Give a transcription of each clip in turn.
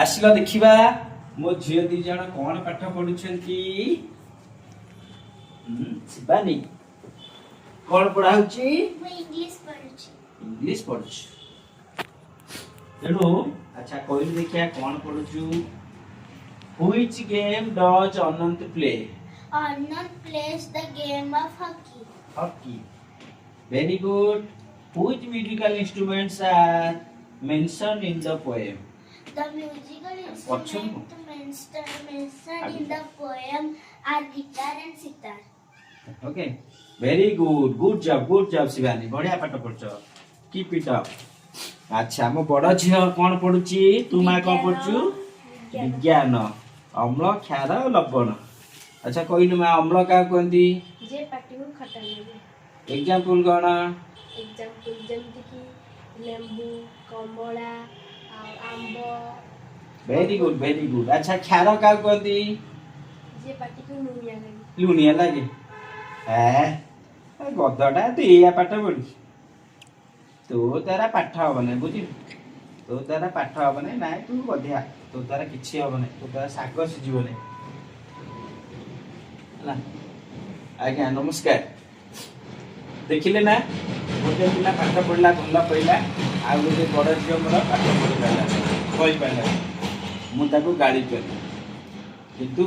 आसिल देखिबा मो झियो दी जण कोन पाठ पढुछंती शिवानी कोन पढाउची मैं इंग्लिश पढ़ुची। इंग्लिश पढुछ तेणु अच्छा कोइल देखिया कोन पढुछु which game does Anant play Anand plays the game of hockey. Hockey very good which musical instruments are mentioned in the poem The musical What's mentioned in the poem are guitar and sitar. Okay very good job Shivani बढ़िया पाठ पढ़छ keep it up अच्छा मो बड़ झियो कोन पढुची तू मा कोन पढछु विज्ञान अम्ल क्षार लवण अच्छा कहिलु मा अम्ल का कोंदी जे पाटी को खट्टा लगे एग्जांपल कोन एग्जांपल जेमति कि लेंबू कमला आंबो वेरी गुड अच्छा क्षार का कोंदी जे पाटी को लुनिया लगे लुनिया लागे गदटा तू या पाठ पढ़ी तो तारा पाठ हम ना बुझी तो तारा पाठ हम ना तू गधिया तो तारा किसी हम ना तो तारा शाग सीझब ना आज्ञा नमस्कार देखिले ना गोटे पिला पाठ पढ़ला भल पड़ा आ गोटे बड़ झील मोर पाठ पढ़ी पारा कही पारा मुझे गाड़ी करी किंतु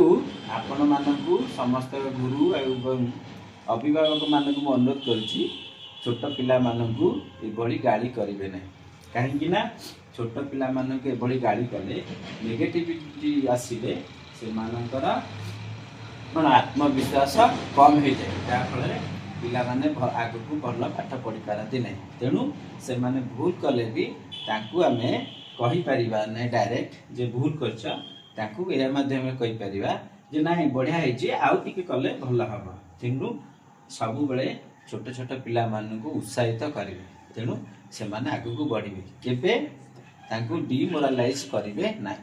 आपण मानकु समस्त गुरु एवं अभिभावक मानक मु अनुरोध करुच्ची छोट पिला मानकु एभली गाड़ी करेंगे ना कहीं छोट पिला मानक एभली गाड़ी कले नेगेटिविटी आसिले से मानकर मन आत्मविश्वास कम हो जाए जहाँफल पिला माने आग को भल पाठ पढ़ी पारती ना तेणु से माने भूल कले भी ताकू आमे कहि परिबा नै डायरेक्ट जे भूल करछ ताकू एया माध्यम कहि परिबा जे नाही बढ़िया है जे आउ टिके कले भल हबो तेणु सबु बेले छोट छोट पिला मान को उत्साहित करेंगे तेणु से माने आगु को बढ़िबे केबे ताकू डिमोरालाइज करेंगे ना।